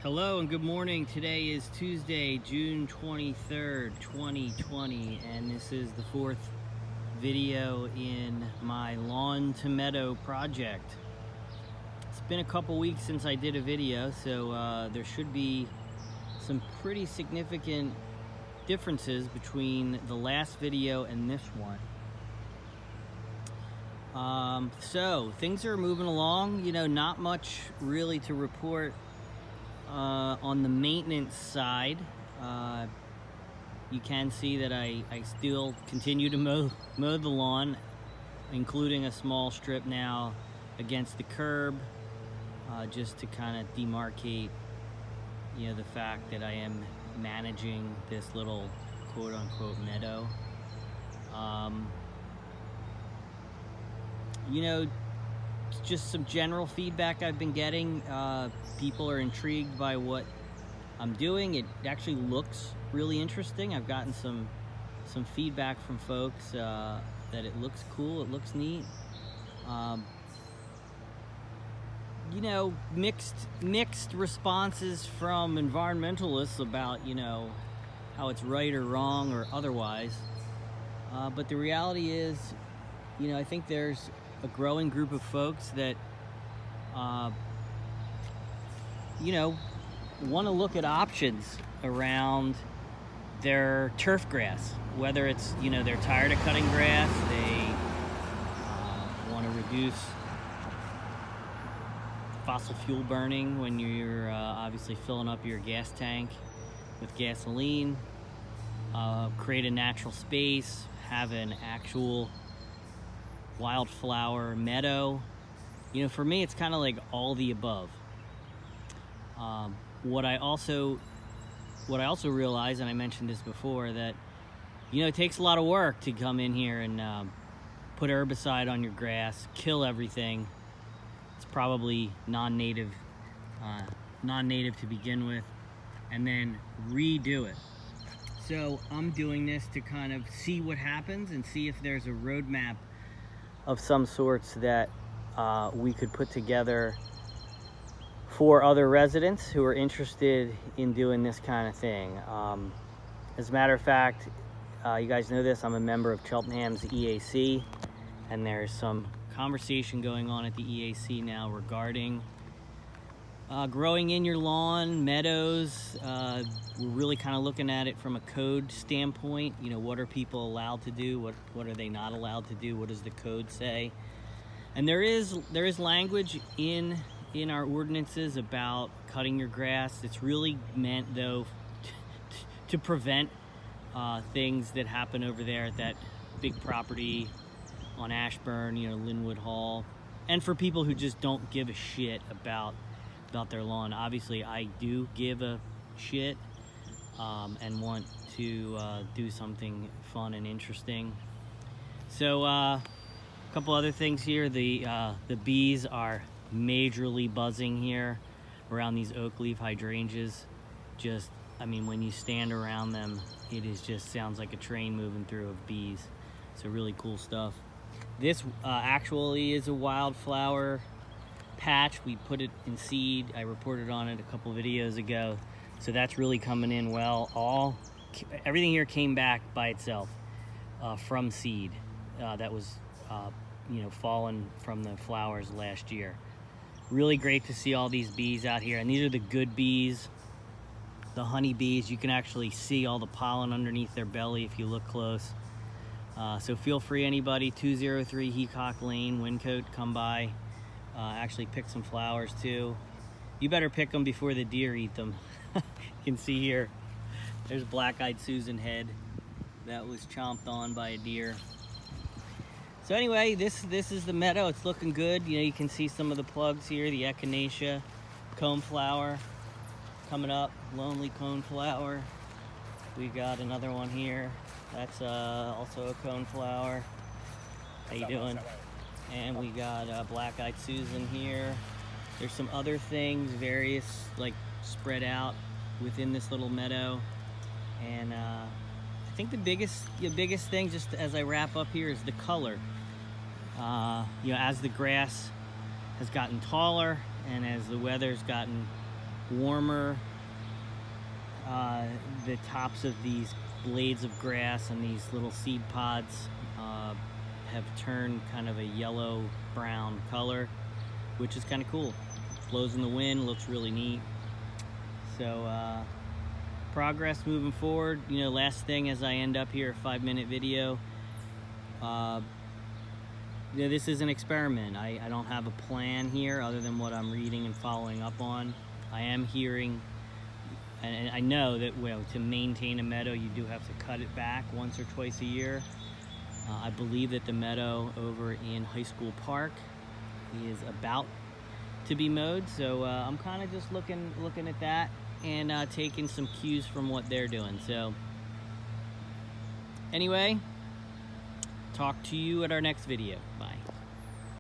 Hello and good morning. Today is Tuesday, June 23rd, 2020, and this is the fourth video in my lawn to meadow project. It's been a couple weeks since I did a video, so there should be some pretty significant differences between the last video and this one. So things are moving along, not much really to report. On the maintenance side, you can see that I still continue to mow the lawn, including a small strip now against the curb, just to kind of demarcate, the fact that I am managing this little quote-unquote meadow. Just some general feedback I've been getting. People are intrigued by what I'm doing. It actually looks really interesting. I've gotten some feedback from folks that it looks cool, it looks neat. Mixed responses from environmentalists about how it's right or wrong or otherwise. But the reality is, I think there's a growing group of folks that want to look at options around their turf grass, whether it's they're tired of cutting grass, they want to reduce fossil fuel burning when you're obviously filling up your gas tank with gasoline, create a natural space, have an actual wildflower meadow. For me, it's kind of like all the above. What I also realize, and I mentioned this before, that it takes a lot of work to come in here and put herbicide on your grass, kill everything. It's probably non-native to begin with, and then redo it. So I'm doing this to kind of see what happens and see if there's a roadmap of some sorts that we could put together for other residents who are interested in doing this kind of thing. As a matter of fact, you guys know this, I'm a member of Cheltenham's EAC, and there's some conversation going on at the EAC now regarding growing in your lawn, meadows. We're really kind of looking at it from a code standpoint. What are people allowed to do? What are they not allowed to do? What does the code say? And there is language in our ordinances about cutting your grass. It's really meant, though, to prevent things that happen over there at that big property on Ashburn, Linwood Hall, and for people who just don't give a shit about their lawn. Obviously, I do give a shit and want to do something fun and interesting. So a couple other things here. The bees are majorly buzzing here around these oak leaf hydrangeas. When you stand around them, it just sounds like a train moving through of bees. So really cool stuff. This actually is a wildflower patch. We put it in seed. I reported on it a couple videos ago, so that's really coming in well. Everything here came back by itself from seed that was fallen from the flowers last year. Really great to see all these bees out here, and these are the good bees, the honey bees. You can actually see all the pollen underneath their belly if you look close. So feel free, anybody, 203 Heacock Lane, Wyncote, come by. Actually pick some flowers too. You better pick them before the deer eat them. You can see here, there's black-eyed Susan head that was chomped on by a deer. So anyway, this is the meadow. It's looking good. You can see some of the plugs here, the echinacea, coneflower coming up, lonely coneflower. We got another one here. That's also a coneflower. How you doing? And we got black-eyed Susan here. There's some other things, various, spread out within this little meadow. And I think the biggest thing, just as I wrap up here, is the color. As the grass has gotten taller and as the weather's gotten warmer. The tops of these blades of grass and these little seed pods have turned kind of a yellow brown color, which is kind of cool. Blows in the wind, looks really neat. So progress moving forward. You know, last thing as I end up here, a 5-minute video. You know, this is an experiment. I don't have a plan here other than what I'm reading and following up on. I am hearing, and I know that, well, to maintain a meadow, you do have to cut it back once or twice a year. I believe that the meadow over in High School Park is about to be mowed, so I'm kind of just looking at that and taking some cues from what they're doing. So anyway, talk to you at our next video. Bye.